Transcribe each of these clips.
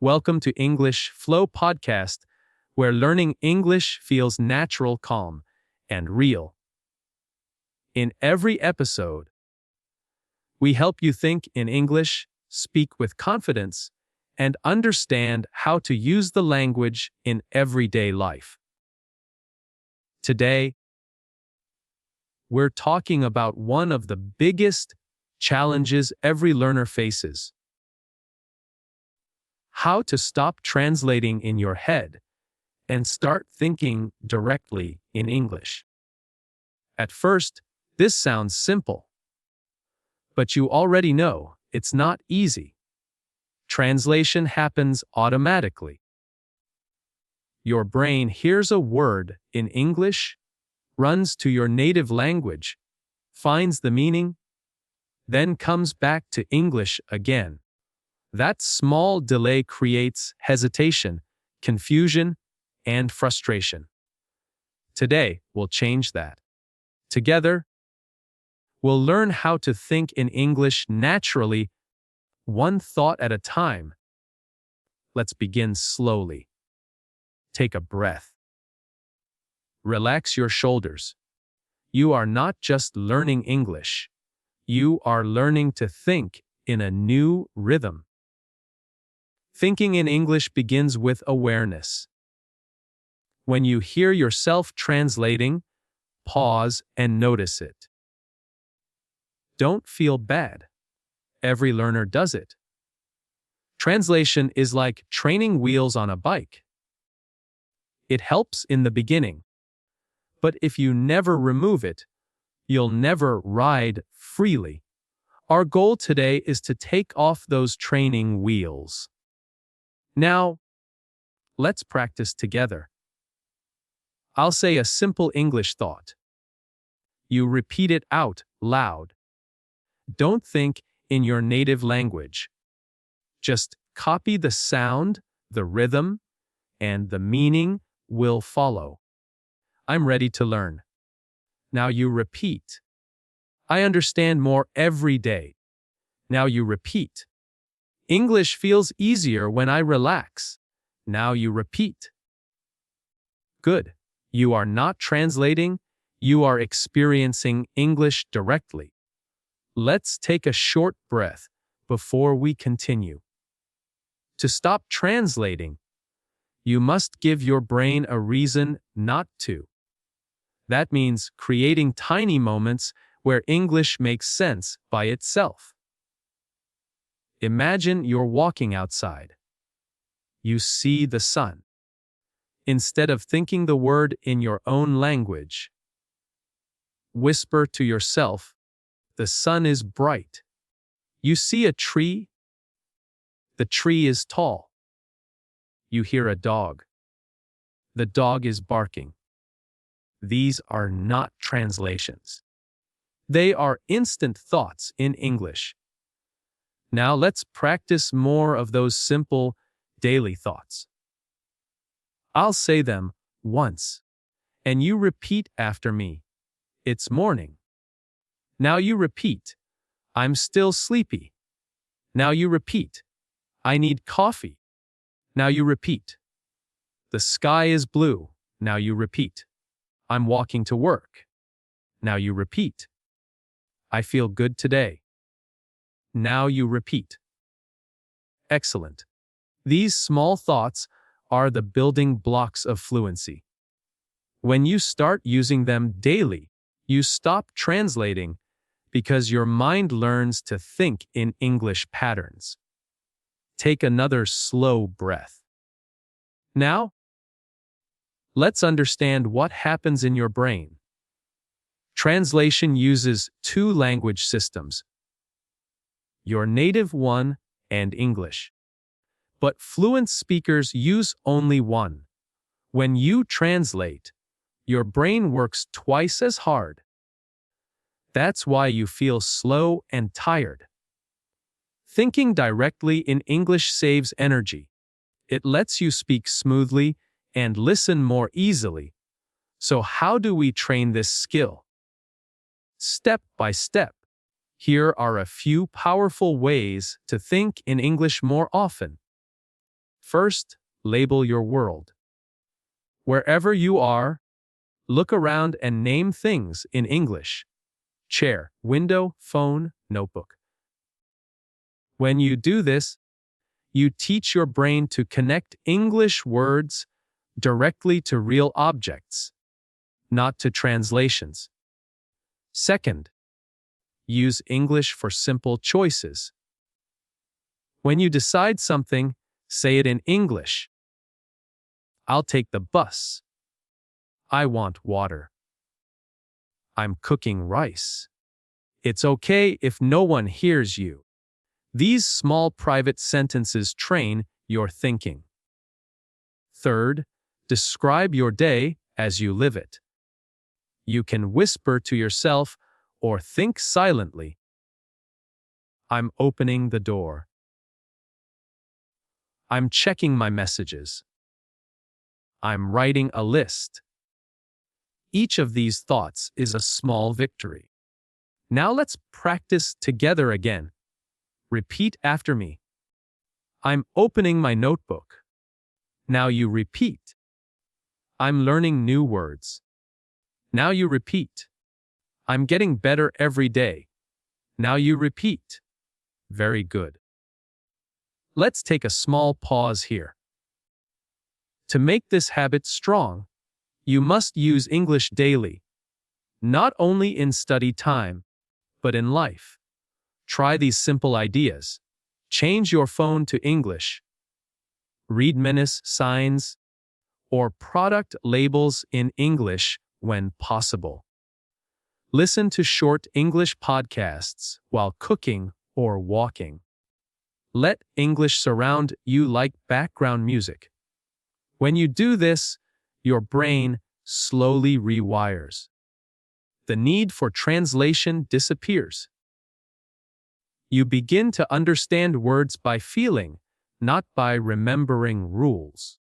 Welcome to English Flow Podcast, where learning English feels natural, calm, and real. In every episode, we help you think in English, speak with confidence, and understand how to use the language in everyday life. Today, we're talking about one of the biggest challenges every learner faces: how to stop translating in your head and start thinking directly in English. At first, this sounds simple, but you already know it's not easy. Translation happens automatically. Your brain hears a word in English, runs to your native language, finds the meaning, then comes back to English again. That small delay creates hesitation, confusion, and frustration. Today, we'll change that. Together, we'll learn how to think in English naturally, one thought at a time. Let's begin slowly. Take a breath. Relax your shoulders. You are not just learning English. You are learning to think in a new rhythm. Thinking in English begins with awareness. When you hear yourself translating, pause and notice it. Don't feel bad. Every learner does it. Translation is like training wheels on a bike. It helps in the beginning, but if you never remove it, you'll never ride freely. Our goal today is to take off those training wheels. Now, let's practice together. I'll say a simple English thought. You repeat it out loud. Don't think in your native language. Just copy the sound, the rhythm, and the meaning will follow. I'm ready to learn. Now you repeat. I understand more every day. Now you repeat. English feels easier when I relax. Now you repeat. Good. You are not translating, you are experiencing English directly. Let's take a short breath before we continue. To stop translating, you must give your brain a reason not to. That means creating tiny moments where English makes sense by itself. Imagine you're walking outside. You see the sun. Instead of thinking the word in your own language, whisper to yourself, "The sun is bright." You see a tree. The tree is tall. You hear a dog. The dog is barking. These are not translations. They are instant thoughts in English. Now let's practice more of those simple, daily thoughts. I'll say them once, and you repeat after me. It's morning. Now you repeat. I'm still sleepy. Now you repeat. I need coffee. Now you repeat. The sky is blue. Now you repeat. I'm walking to work. Now you repeat. I feel good today. Now you repeat. Excellent. These small thoughts are the building blocks of fluency. When you start using them daily, you stop translating because your mind learns to think in English patterns. Take another slow breath. Now, let's understand what happens in your brain. Translation uses two language systems: your native one and English. But fluent speakers use only one. When you translate, your brain works twice as hard. That's why you feel slow and tired. Thinking directly in English saves energy. It lets you speak smoothly and listen more easily. So how do we train this skill? Step by step. Here are a few powerful ways to think in English more often. First, label your world. Wherever you are, look around and name things in English. Chair, window, phone, notebook. When you do this, you teach your brain to connect English words directly to real objects, not to translations. Second, use English for simple choices. When you decide something, say it in English. I'll take the bus. I want water. I'm cooking rice. It's okay if no one hears you. These small private sentences train your thinking. Third, describe your day as you live it. You can whisper to yourself or think silently. I'm opening the door. I'm checking my messages. I'm writing a list. Each of these thoughts is a small victory. Now let's practice together again. Repeat after me. I'm opening my notebook. Now you repeat. I'm learning new words. Now you repeat. I'm getting better every day. Now you repeat. Very good. Let's take a small pause here. To make this habit strong, you must use English daily, not only in study time, but in life. Try these simple ideas. Change your phone to English. Read menace signs or product labels in English when possible. Listen to short English podcasts while cooking or walking. Let English surround you like background music. When you do this, your brain slowly rewires. The need for translation disappears. You begin to understand words by feeling, not by remembering rules.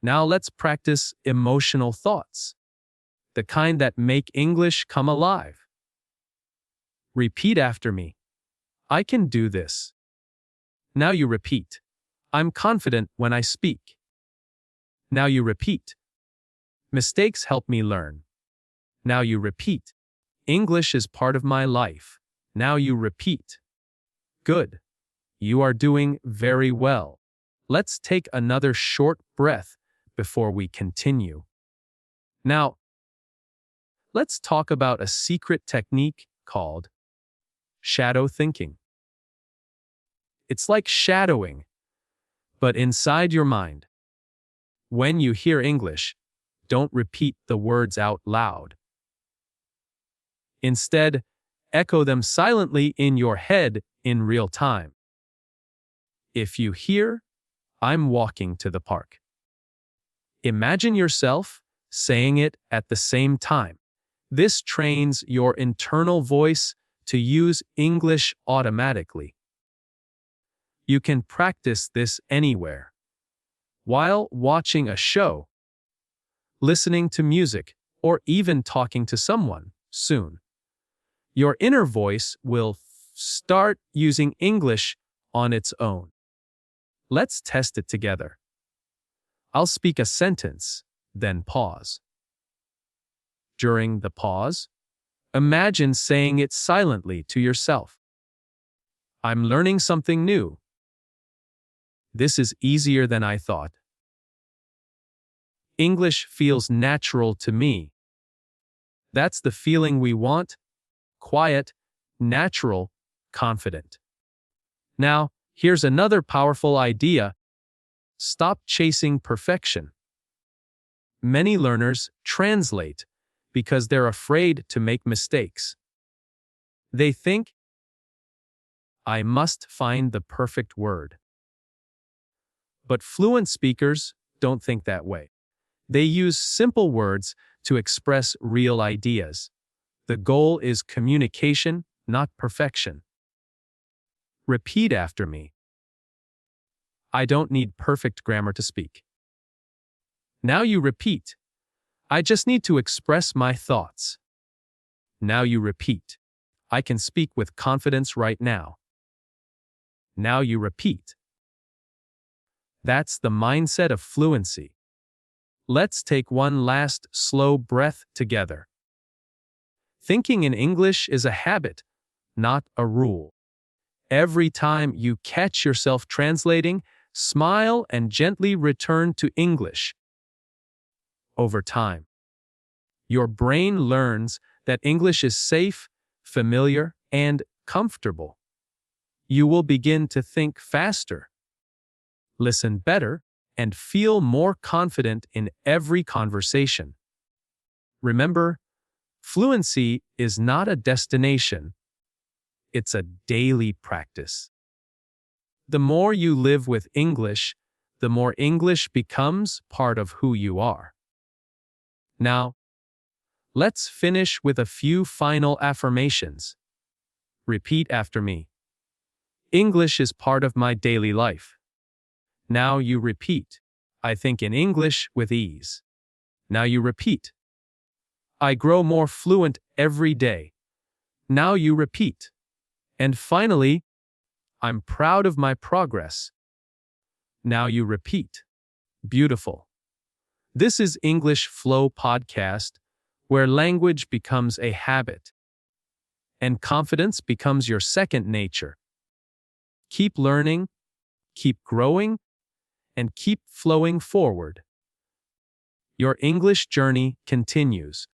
Now let's practice emotional thoughts, the kind that make English come alive. Repeat after me. I can do this. Now you repeat. I'm confident when I speak. Now you repeat. Mistakes help me learn. Now you repeat. English is part of my life. Now you repeat. Good. You are doing very well. Let's take another short breath before we continue. Now, let's talk about a secret technique called shadow thinking. It's like shadowing, but inside your mind. When you hear English, don't repeat the words out loud. Instead, echo them silently in your head in real time. If you hear, I'm walking to the park. Imagine yourself saying it at the same time. This trains your internal voice to use English automatically. You can practice this anywhere. While watching a show, listening to music, or even talking to someone soon. Your inner voice will start using English on its own. Let's test it together. I'll speak a sentence, then pause. During the pause, imagine saying it silently to yourself. I'm learning something new. This is easier than I thought. English feels natural to me. That's the feeling we want. Quiet, natural, confident. Now, here's another powerful idea. Stop chasing perfection. Many learners translate because they're afraid to make mistakes. They think, I must find the perfect word. But fluent speakers don't think that way. They use simple words to express real ideas. The goal is communication, not perfection. Repeat after me. I don't need perfect grammar to speak. Now you repeat. I just need to express my thoughts. Now you repeat. I can speak with confidence right now. Now you repeat. That's the mindset of fluency. Let's take one last slow breath together. Thinking in English is a habit, not a rule. Every time you catch yourself translating, smile and gently return to English. Over time, your brain learns that English is safe, familiar, and comfortable. You will begin to think faster, listen better, and feel more confident in every conversation. Remember, fluency is not a destination, it's a daily practice. The more you live with English, the more English becomes part of who you are. Now, let's finish with a few final affirmations. Repeat after me. English is part of my daily life. Now you repeat. I think in English with ease. Now you repeat. I grow more fluent every day. Now you repeat. And finally, I'm proud of my progress. Now you repeat. Beautiful. This is English Flow Podcast, where language becomes a habit and confidence becomes your second nature. Keep learning, keep growing, and keep flowing forward. Your English journey continues.